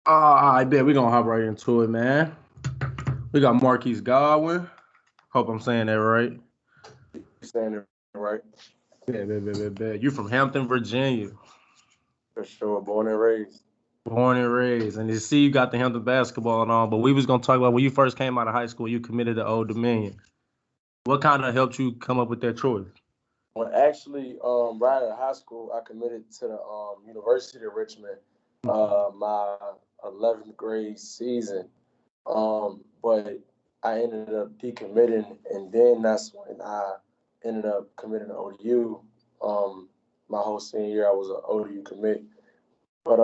I bet we're going to hop right into it, man. We got Marquis Godwin. Hope I'm saying that right. You're saying it right. Bet. You from Hampton, Virginia. For sure. Born and raised. Born and raised. And you see you got the Hampton basketball and all, but we was going to talk about when you first came out of high school, you committed to Old Dominion. What kind of helped you come up with that choice? Well, actually, right out of high school, I committed to the University of Richmond my 11th grade season. But I ended up decommitting, and then that's when I ended up committing to ODU. My whole senior year, I was an ODU commit. But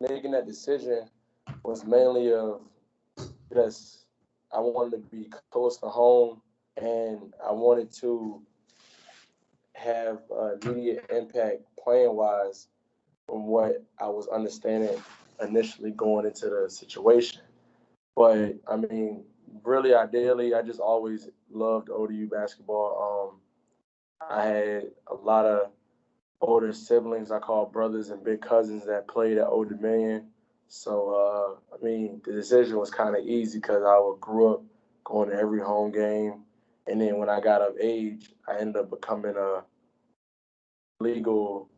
making that decision was mainly of just I wanted to be close to home, and I wanted to have immediate impact playing wise from what I was understanding initially going into the situation. But I mean, really, ideally, I just always loved ODU basketball. I had a lot of older siblings I call brothers and big cousins that played at Old Dominion. So, I mean, the decision was kind of easy because I grew up going to every home game. And then when I got of age, I ended up becoming a legal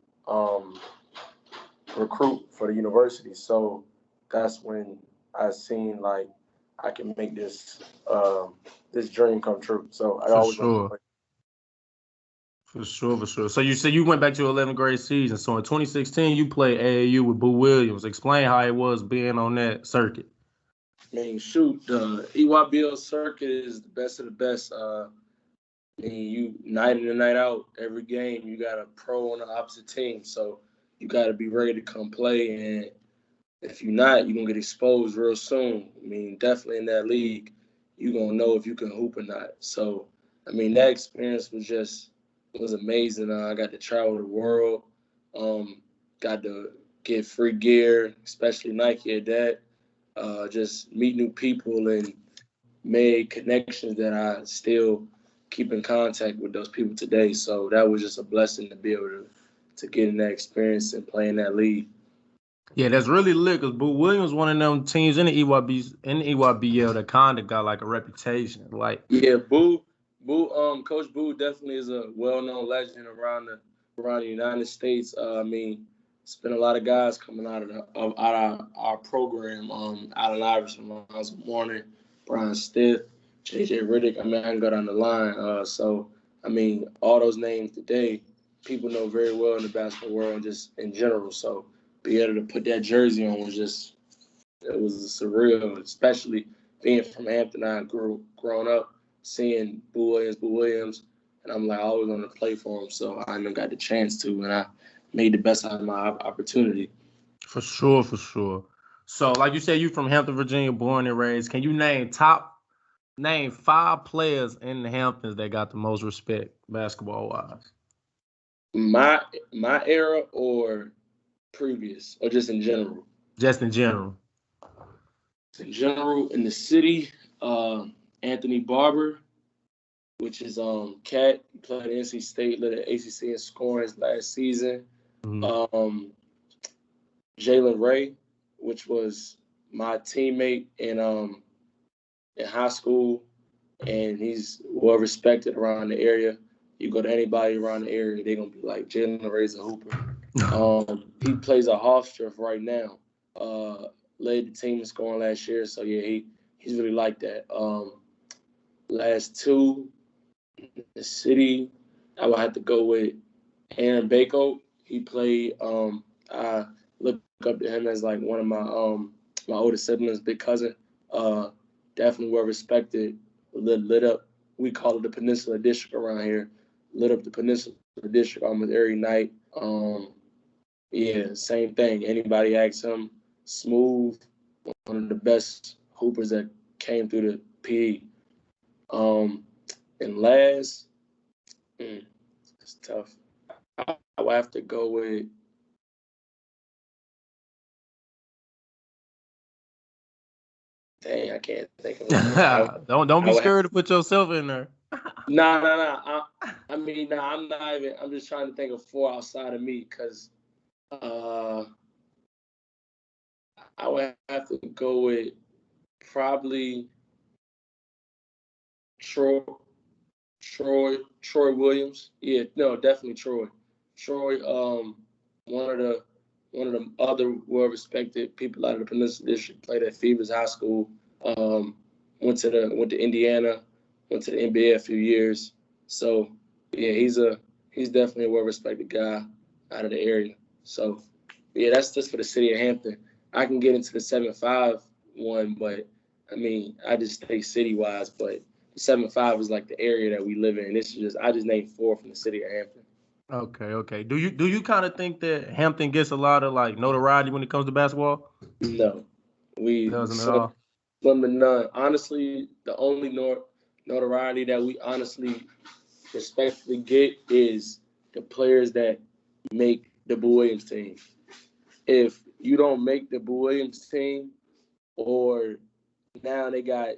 recruit for the university. So that's when I seen like I can make this this dream come true. So I always wanted to play. For sure. So you said you went back to your 11th grade season. So in 2016, you played AAU with Boo Williams. Explain how it was being on that circuit. I mean, shoot, the EYBL circuit is the best of the best. I mean, you night in and night out, every game, you got a pro on the opposite team. So you got to be ready to come play. And if you're not, you're going to get exposed real soon. I mean, definitely in that league, you're going to know if you can hoop or not. So, I mean, that experience was amazing. I got to travel the world, got to get free gear, especially Nike at that. Just meet new people and made connections that I still keep in contact with those people today. So that was just a blessing to be able to get in that experience and play in that league. Yeah, that's really lit because Boo Williams one of them teams in the EYBL that kind of got like a reputation. Like Coach Boo definitely is a well-known legend around the United States. I mean, it's been a lot of guys coming out of our program. Allen Iverson, Miles Warner, Brian Stith, JJ Riddick. I mean, I can go down the line. So I mean, all those names today, people know very well in the basketball world, just in general. So be able to put that jersey on it was surreal, especially being from Hampton. I growing up seeing Boo Williams, and I'm like, I always wanted to play for him. So I never got the chance to, and I made the best out of my opportunity. For sure. So, like you said, you from Hampton, Virginia, born and raised. Can you name 5 players in the Hamptons that got the most respect basketball wise? My era or previous or just in general? Just in general. In general, in the city, Anthony Barber, which is Cat, played at NC State, led at ACC in scoring last season. Mm-hmm. Jalen Ray, which was my teammate in high school, and he's well respected around the area. You go to anybody around the area, they're gonna be like, Jalen Ray's a hooper. He plays at Hofstra right now. Led the team in scoring last year, so yeah, he's really like that. Last two, the city, I would have to go with Aaron Bako. He played. I look up to him as like one of my older siblings, big cousin. Definitely well respected. Lit up. We call it the Peninsula District around here. Lit up the Peninsula District almost every night. Yeah, same thing. Anybody asks him, smooth, one of the best hoopers that came through the PE. And last, it's tough. I would have to go with. Dang, I can't think of it. Don't be scared to put yourself in there. Nah. I mean, I'm not even. I'm just trying to think of 4 outside of me because I would have to go with probably Troy Williams. Yeah, no, definitely Troy. Troy, one of the other well-respected people out of the Peninsula District, played at Phoebus High School. Went to Indiana, went to the NBA a few years. So yeah, he's definitely a well-respected guy out of the area. So yeah, that's just for the city of Hampton. I can get into the 7-5 one, but I mean, I just stay city-wise. But the 7-5 is like the area that we live in. I just named 4 from the city of Hampton. Okay. Do you kind of think that Hampton gets a lot of like notoriety when it comes to basketball? No, we Doesn't at all. slim to none. Honestly, the only notoriety that we honestly respectfully get is the players that make the Boo Williams team. If you don't make the Boo Williams team, or now they got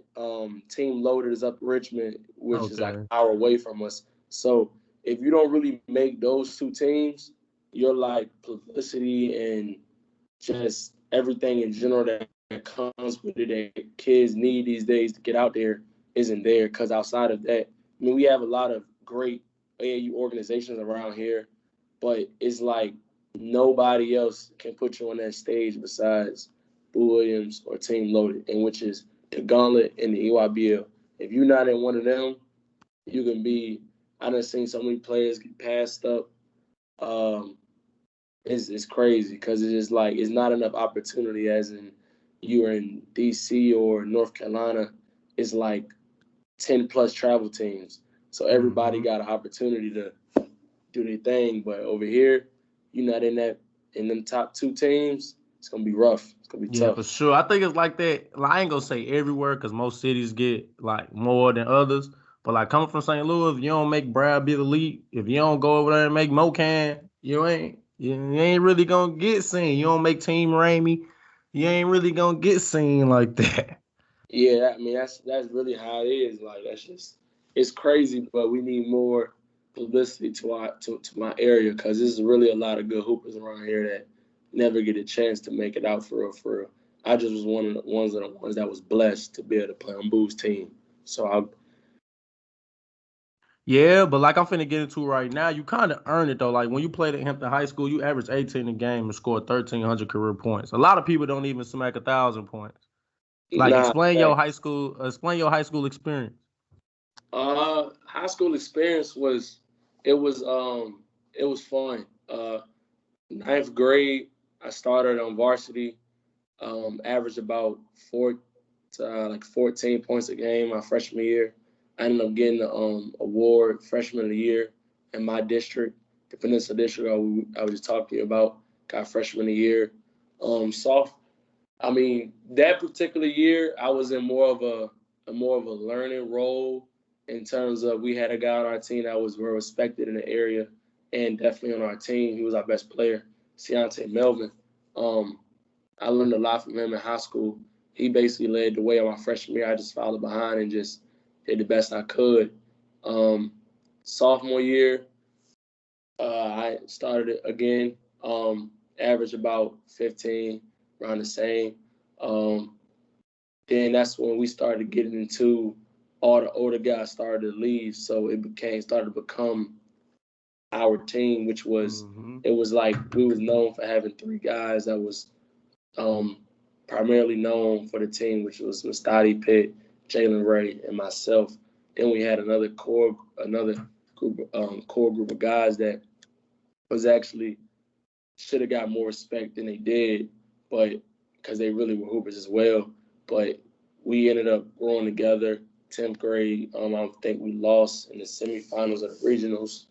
Team Loaders up Richmond, which is like an hour away from us. So if you don't really make those 2 teams, you're like publicity and just everything in general that comes with it that kids need these days to get out there isn't there. Because outside of that, I mean, we have a lot of great AAU organizations around here, but it's like nobody else can put you on that stage besides Boo Williams or Team Loaded, and which is the Gauntlet and the EYBL. If you're not in one of them, you can be. I done seen so many players get passed up. It's crazy because it's just like it's not enough opportunity. As in, you're in DC or North Carolina, it's like 10+ travel teams, so everybody got an opportunity to do their thing. But over here, you're not in them top 2 teams. It's gonna be rough. It's gonna be tough. Yeah, for sure. I think it's like that. Like, I ain't gonna say everywhere because most cities get like more than others. But like coming from St. Louis, if you don't make Brad be the lead, if you don't go over there and make Mocan, you ain't really gonna get seen. You don't make Team Ramey, you ain't really gonna get seen like that. Yeah, I mean that's really how it is. Like it's crazy, but we need more publicity to my area because there's really a lot of good hoopers around here that never get a chance to make it out for real. For real. I just was one of the ones that was blessed to be able to play on Boo's team. So Yeah, but like I'm finna get into right now, you kind of earn it though. Like when you played at Hampton High School, you averaged 18 a game and scored 1,300 career points. A lot of people don't even smack 1,000 points. Like explain your high school experience. High school experience was fun. 9th grade, I started on varsity. Averaged about 14 points a game my freshman year. I ended up getting the award freshman of the year in my district, the Peninsula District I was just talking to you about. Got freshman of the year. That particular year I was in more of a learning role in terms of we had a guy on our team that was well respected in the area and definitely on our team. He was our best player, Ciante Melvin. I learned a lot from him in high school. He basically led the way on my freshman year. I just followed behind and just did the best I could. Sophomore year, I started it again. Averaged about 15, around the same. Then that's when we started getting into all the older guys started to leave, so it started to become our team, which was it was like we was known for having 3 guys that was primarily known for the team, which was Mustadi Pitt, Jalen Ray, and myself. Then we had another core group of guys that was actually should have got more respect than they did, but because they really were hoopers as well. But we ended up growing together. 10th grade, I think we lost in the semifinals of the regionals.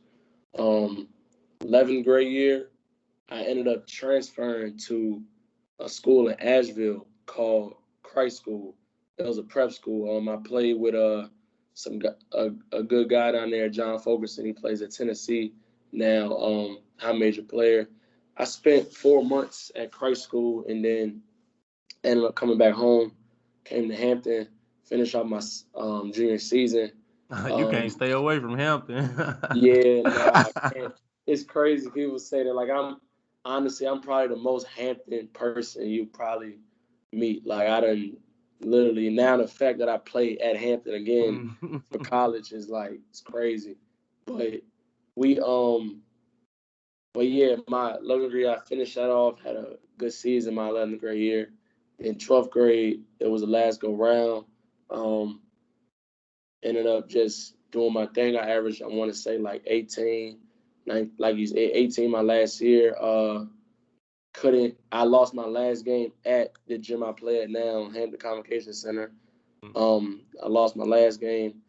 11th grade year, I ended up transferring to a school in Asheville called Christ School. It was a prep school. I played with a good guy down there, John Fulkerson. He plays at Tennessee now, high major player. I spent 4 months at Christ School and then ended up coming back home, came to Hampton, finished off my junior season. You can't stay away from Hampton. Yeah, no, I can't. It's crazy. People say that. Like I'm probably the most Hampton person you probably meet. Like I done literally now the fact that I play at Hampton again for college is like it's crazy. But we but yeah, my 11th grade I finished that off, had a good season my 11th grade year. In 12th grade, it was the last go round. Ended up just doing my thing. I averaged, I want to say like 18, like you said, 18 my last year. I lost my last game at the gym I play at now, Hampton Convocation Center. I lost my last game.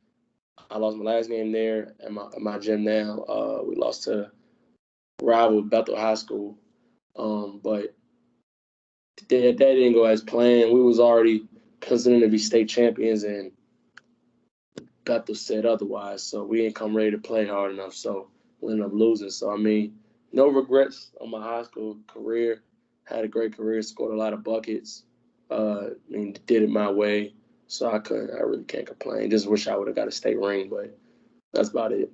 I lost my last game there at my gym now. We lost to rival Bethel High School. But that didn't go as planned. We was already considered to be state champions, and Bethel said otherwise. So we didn't come ready to play hard enough. So we ended up losing. So, I mean, no regrets on my high school career. Had a great career, scored a lot of buckets. Did it my way. So I really can't complain. Just wish I would have got a state ring, but that's about it.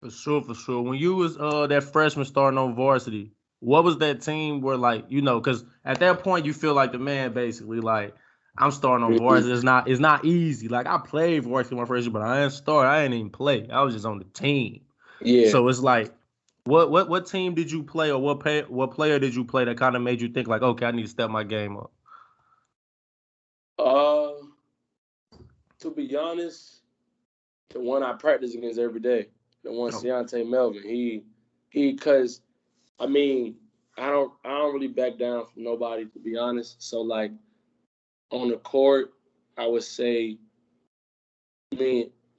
For sure, for sure. When you was that freshman starting on varsity, what was that team where like, because at that point you feel like the man basically, like I'm starting on varsity. It's not easy. Like I played varsity my first year, but I didn't start. I didn't even play. I was just on the team. Yeah. So it's like, what team did you play, or what player did you play that kind of made you think like, okay, I need to step my game up? To be honest, the one I practice against every day, the one Ciante Melvin. Cause I don't really back down from nobody, to be honest. So like on the court, I would say,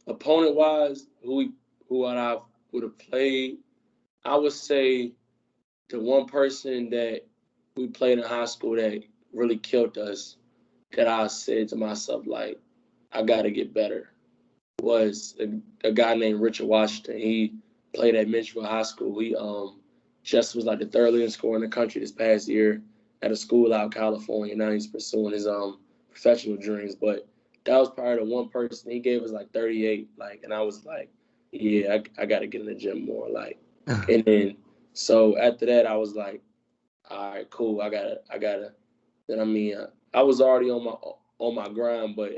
opponent wise, who I would have played, I would say the one person that we played in high school that really killed us, that I said to myself, like, I gotta get better, was a guy named Richard Washington. He played at Mitchell High School. He just was like the third leading scorer in the country this past year at a school out in California. Now he's pursuing his professional dreams. But that was probably the one person. He gave us like 38, and I was like, yeah, I got to get in the gym more, and then so after that I was like, all right, cool. I gotta. Then I was already on my grind, but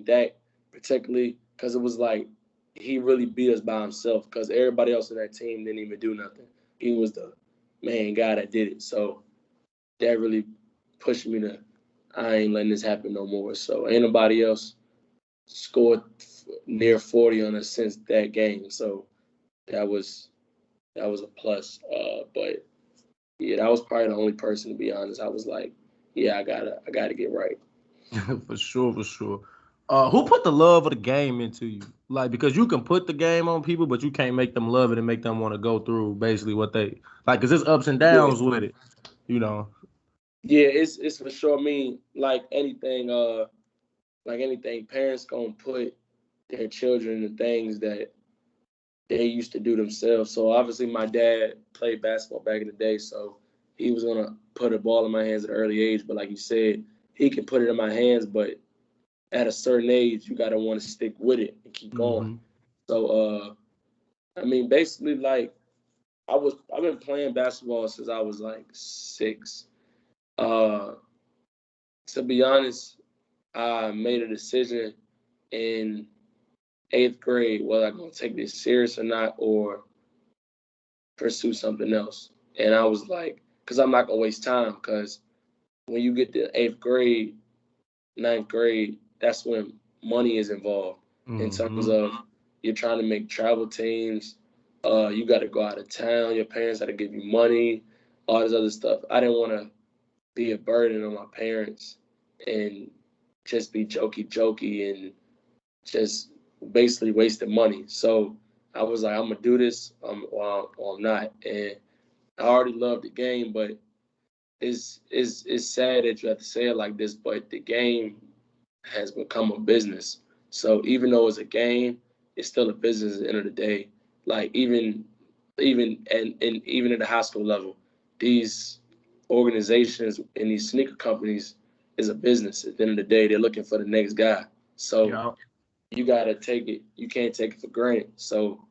that particularly because it was like he really beat us by himself because everybody else on that team didn't even do nothing. He was the main guy that did it. So that really pushed me to, I ain't letting this happen no more. So ain't nobody else scored near 40 on us since that game. So that was a plus. But yeah, that was probably the only person, to be honest. I was like, yeah, I gotta get right. For sure, for sure. Who put the love of the game into you? Like, because you can put the game on people, but you can't make them love it and make them want to go through basically what they like. Because there's ups and downs with it, Yeah, it's for sure. Like anything, parents gonna put their children in things that they used to do themselves. So obviously, my dad played basketball back in the day, so he was gonna put a ball in my hands at an early age. But like you said, he can put it in my hands, but at a certain age, you gotta want to stick with it and keep going. So, basically, like I've been playing basketball since I was like 6. To be honest, I made a decision in 8th grade whether I'm gonna take this serious or not, or pursue something else. And I was like, because I'm not gonna waste time. Because when you get to 8th grade, 9th grade, that's when money is involved in terms of you're trying to make travel teams. You got to go out of town. Your parents got to give you money, all this other stuff. I didn't want to be a burden on my parents and just be jokey and basically wasting money. So I was like, I'm gonna do this, or I'm not. And I already loved the game, but it's sad that you have to say it like this, but the game has become a business. So even though it's a game, it's still a business at the end of the day. Like even at the high school level, these organizations and these sneaker companies is a business. At the end of the day, they're looking for the next guy. So you gotta take it. You can't take it for granted. So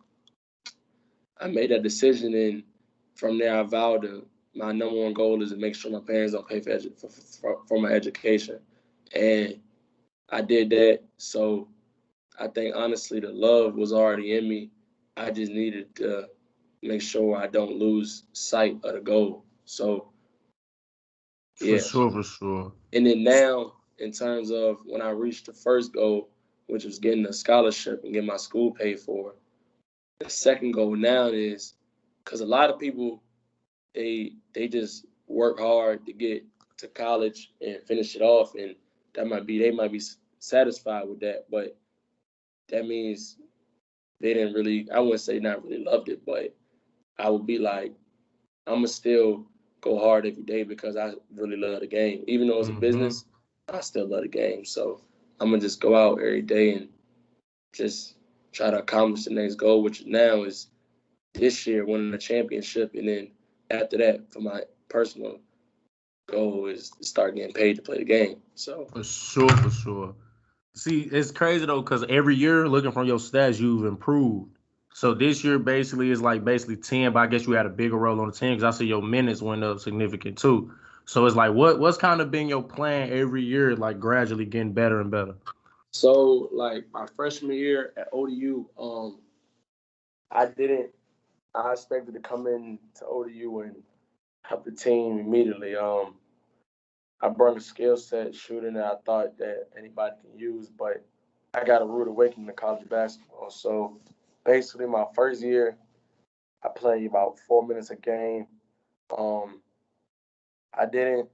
I made that decision, and from there I vowed to my number one goal is to make sure my parents don't pay for my education. And I did that. So I think, honestly, the love was already in me. I just needed to make sure I don't lose sight of the goal. So, yeah. For sure. And then now, in terms of when I reached the first goal, which was getting a scholarship and getting my school paid for, the second goal now is, because a lot of people, they just work hard to get to college and finish it off, and they might be satisfied with that, but that means they didn't really, I wouldn't say not really loved it, but I would be like, I'm going to still go hard every day because I really love the game. Even though it's a business, I still love the game. So I'm going to just go out every day and just try to accomplish the next goal, which now is this year winning the championship. And then after that, for my personal goal is to start getting paid to play the game. So For sure. See, it's crazy though, because every year, looking from your stats, you've improved. So this year basically is like basically 10, but I guess you had a bigger role on the team because I see your minutes went up significant too. So it's like, what's kind of been your plan every year, like gradually getting better and better? So like my freshman year at ODU, I didn't. I expected to come in to ODU and help the team immediately. I brought a skill set shooting that I thought that anybody can use, but I got a rude awakening to college basketball. So basically, my first year, I played about 4 minutes a game. Um, I didn't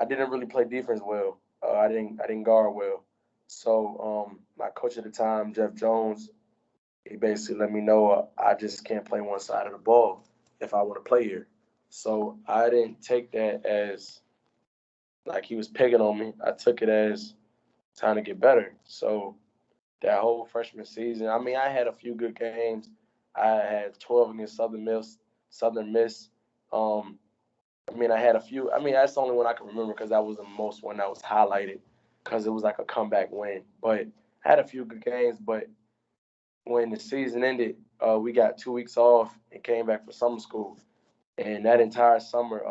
really play defense well. I didn't guard well. So my coach at the time, Jeff Jones, he basically let me know I just can't play one side of the ball if I want to play here. So I didn't take that as like he was picking on me. I took it as time to get better. So that whole freshman season, I mean, I had a few good games. I had 12 against Southern Miss. I mean, I had a few. I mean, that's the only one I can remember because that was the most one that was highlighted because it was like a comeback win. But I had a few good games. But when the season ended, we got 2 weeks off and came back for summer school. And that entire summer,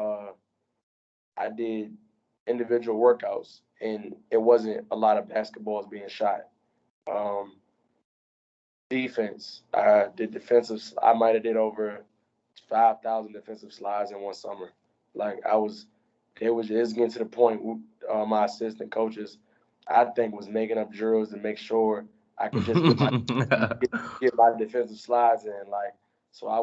I did individual workouts, and it wasn't a lot of basketballs being shot. Um, Defense, I did defensive. I might have did over 5,000 defensive slides in one summer. Like it was getting to the point. My assistant coaches, I think, was making up drills to make sure I could just get my defensive slides in. Like, so I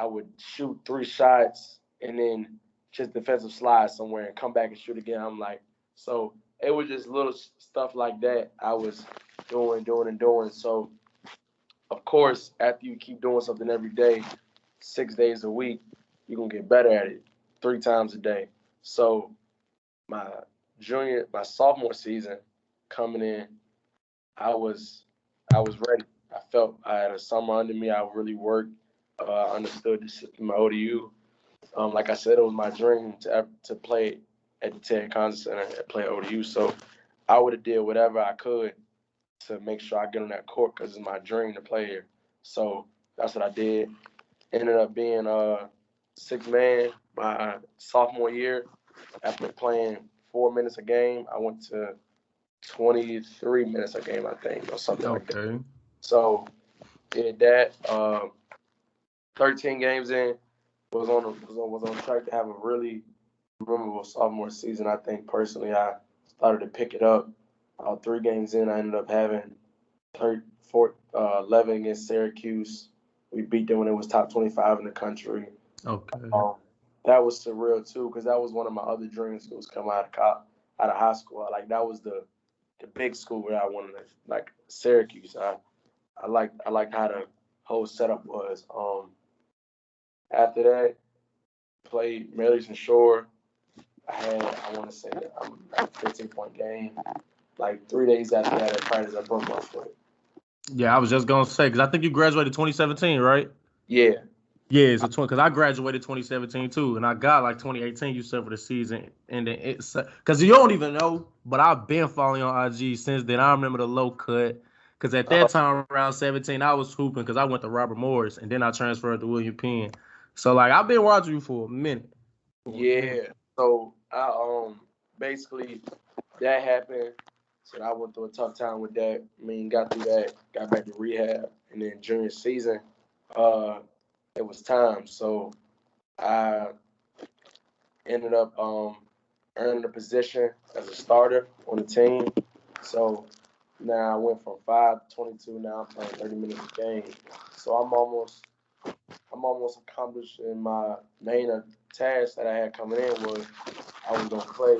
would shoot 3 shots and then just defensive slide somewhere and come back and shoot again. I'm like, so it was just little stuff like that I was doing. So, of course, after you keep doing something every day, 6 days a week, you're going to get better at it 3 times a day. So my sophomore season coming in, I was ready. I felt I had a summer under me. I really worked. I understood the system at ODU. Like I said, it was my dream to play at the Ted Conza Center and play at ODU. So I would have did whatever I could to make sure I get on that court because it's my dream to play here. So that's what I did. Ended up being a sixth man my sophomore year. After playing 4 minutes a game, I went to 23 minutes a game, I think, or something like that. Okay. So did that. 13 games in, was on track to have a really memorable sophomore season. I think personally, I started to pick it up. 3 games in, I ended up having 11 against Syracuse. We beat them when it was top 25 in the country. Okay. That was surreal too, because that was one of my other dream schools coming out of high school. Like that was the big school where I wanted to, like Syracuse. I liked how the whole setup was. After that, played Maryland Shore. I want to say a 15-point game. Like 3 days after that at practice, I broke my foot. Yeah, I was just gonna say because I think you graduated 2017, right? Yeah. Yeah, so because I graduated 2017 too, and I got like 2018. You said for the season, and then it's because you don't even know, but I've been following on IG since then. I remember the low cut because at that time around 17, I was hooping because I went to Robert Morris, and then I transferred to William Penn. So like I've been watching you for a minute. Yeah. So I basically that happened. So I went through a tough time with that. I mean, got through that, got back to rehab, and then junior season, it was time. So I ended up earning a position as a starter on the team. So now I went from 5 to 22. Now I'm playing 30 minutes a game. So I'm almost accomplished in my main task that I had coming in was I was gonna play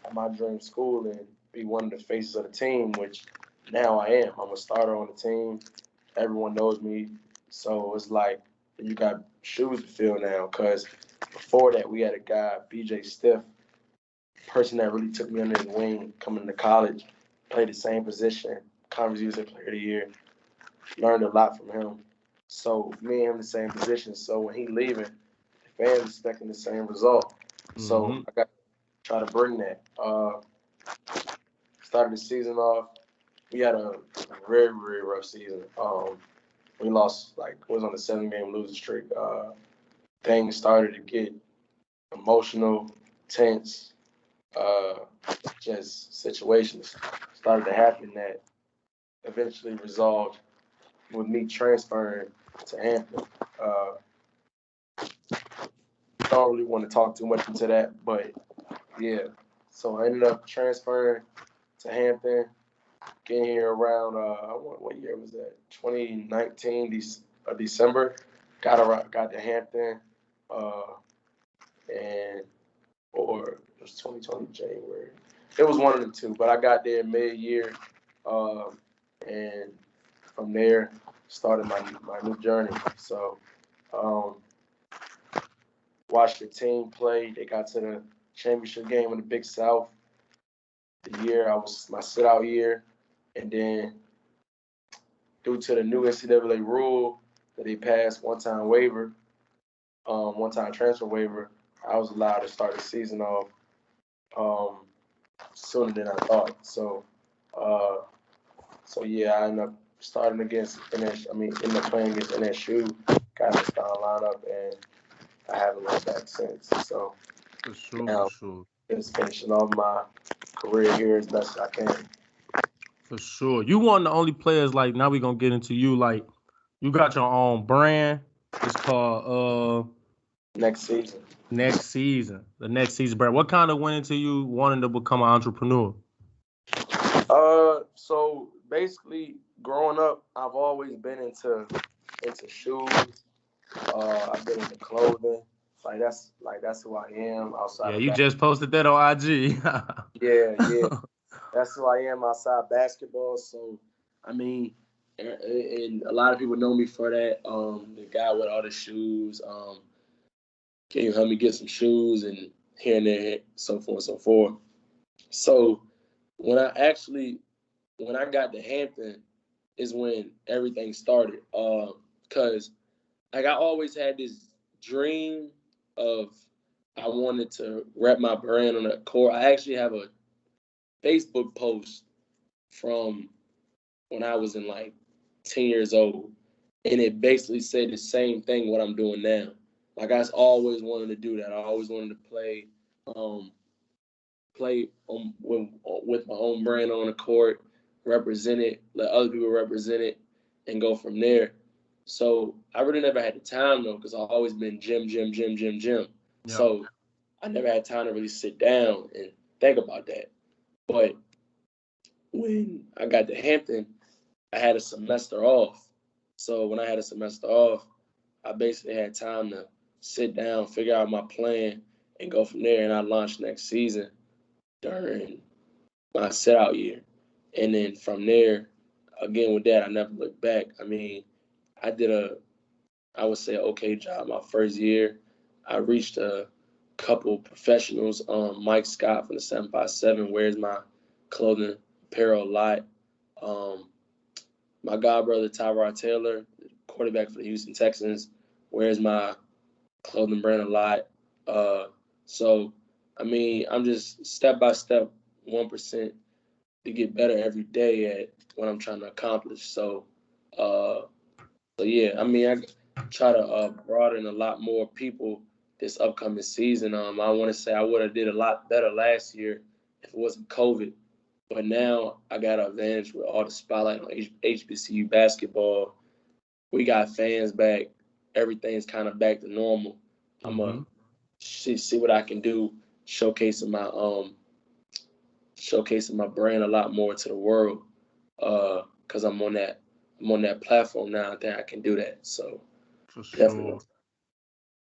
at my dream school and be one of the faces of the team, which now I am. I'm a starter on the team. Everyone knows me. So it's like you got shoes to fill now. Cause before that we had a guy, BJ Stiff, person that really took me under his wing coming to college, played the same position, Conference USA Player of the Year, learned a lot from him. So me and him the same position. So when he leaving, the fans expecting the same result. So I got to try to bring that. Started the season off. We had a very, very rough season. We lost, like, it was on a 7-game losing streak. Things started to get emotional, tense, just situations started to happen that eventually resolved with me transferring to Hampton. Don't really want to talk too much into that, but yeah. So I ended up transferring to Hampton, getting here around what year was that? 2019 December. Got to Hampton, and or it was 2020 January. It was one of the two, but I got there mid-year, and from there started my new journey. So watched the team play. They got to the championship game in the Big South. The year I was my sit-out year, and then due to the new NCAA rule that they passed one-time transfer waiver, I was allowed to start the season off sooner than I thought. So yeah, I ended up starting against ended up playing against NSU, got in the starting lineup, and I haven't looked back since. So For sure, now for sure. just finishing off my career here as best as I can. For sure. You one of the only players, like, now we're gonna get into you, like, you got your own brand. It's called Next season. The Next Season brand. What kind of went into you wanting to become an entrepreneur? So basically growing up, I've always been into shoes. I've been into clothing. That's who I am outside Yeah, of you that. just posted that on IG. Yeah. That's who I am outside basketball. So, I mean, and a lot of people know me for that. The guy with all the shoes. Can you help me get some shoes and here and there, so forth, so forth. So, when I got to Hampton, is when everything started. Cause like I always had this dream of I wanted to rep my brand on the court. I actually have a Facebook post from when I was in like 10 years old, and it basically said the same thing what I'm doing now. Like I always wanted to do that. I always wanted to play with my own brand on the court, represent it, let other people represent it, and go from there. So I really never had the time though, because I've always been gym. Yep. So I never had time to really sit down and think about that. But when I got to Hampton, I had a semester off. So when I had a semester off, I basically had time to sit down, figure out my plan, and go from there. And I launched next season during my set-out year. And then from there, again with that, I never looked back. I mean, I did I would say, okay job my first year. I reached a couple professionals. Mike Scott from the 757 wears my clothing apparel a lot. My godbrother, Tyrod Taylor, quarterback for the Houston Texans, wears my clothing brand a lot. So, I mean, I'm just step by step, 1% to get better every day at what I'm trying to accomplish. So yeah, I mean, try to broaden a lot more people this upcoming season. I want to say I would have did a lot better last year if it wasn't COVID. But now I got an advantage with all the spotlight on HBCU basketball. We got fans back. Everything's kind of back to normal. I'm gonna see what I can do, showcasing my brand a lot more to the world. Cause I'm on that platform now. I think I can do that. So For sure. definitely.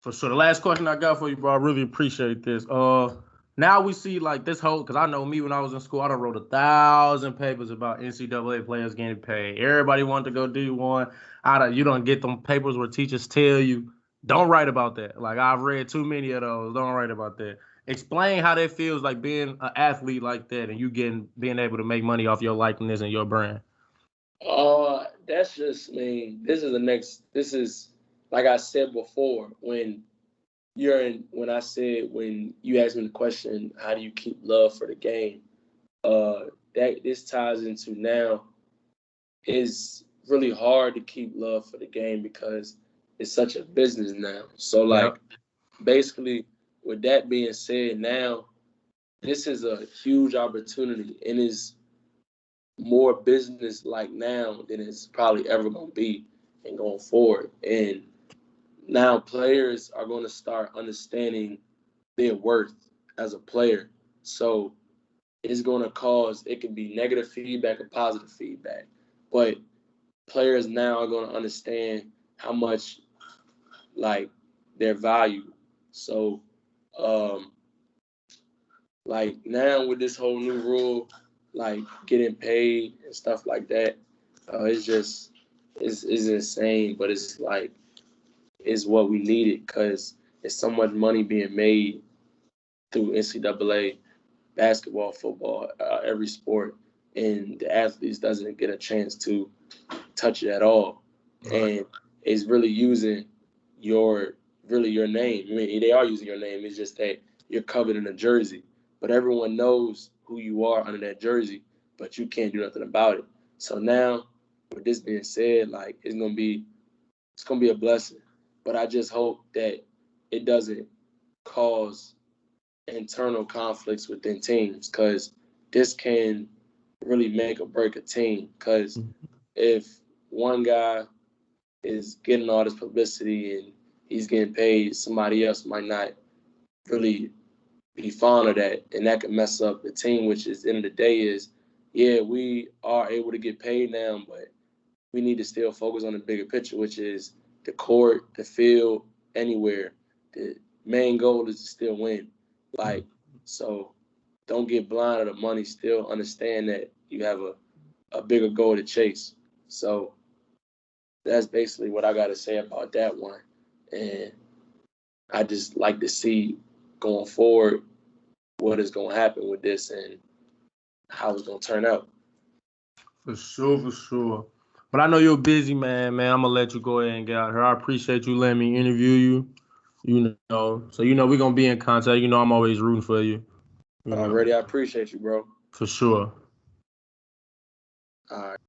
For sure. The last question I got for you, bro, I really appreciate this. Now we see like this whole, because I know me when I was in school, I done wrote 1,000 papers about NCAA players getting paid. Everybody wanted to go D1. You don't get them papers where teachers tell you, don't write about that. Like I've read too many of those. Don't write about that. Explain how that feels like being an athlete like that and you being able to make money off your likeness and your brand. That's just, this is like I said before, when you asked me the question, how do you keep love for the game? That this ties into now is really hard to keep love for the game because it's such a business now. So basically with that being said, now this is a huge opportunity and is more business like now than it's probably ever going to be and going forward. And now players are going to start understanding their worth as a player. So it's going to cause, it could be negative feedback or positive feedback. But players now are going to understand how much, like, their value. So, like, now with this whole new rule, like, getting paid and stuff like that, it's insane. But it's, like, it's what we needed because there's so much money being made through NCAA basketball, football, every sport, and the athletes doesn't get a chance to touch it at all. And it's really using your name. I mean, they are using your name. It's just that you're covered in a jersey, but everyone knows who you are under that jersey, but you can't do nothing about it. So now, with this being said, like it's gonna be a blessing. But I just hope that it doesn't cause internal conflicts within teams, because this can really make or break a team. Because if one guy is getting all this publicity and he's getting paid, somebody else might not really be fond of that, and that can mess up the team, which is, at the end of the day, is, yeah, we are able to get paid now, but we need to still focus on the bigger picture, which is the court, the field, anywhere. The main goal is to still win. Like, so don't get blind to the money. Still understand that you have a bigger goal to chase. So that's basically what I got to say about that one. And I just like to see going forward what is going to happen with this and how it's going to turn out. For sure. But I know you're busy, man. I'm going to let you go ahead and get out here. I appreciate you letting me interview you. So we're going to be in contact. I'm always rooting for you. Already, I appreciate you, bro. For sure. All right.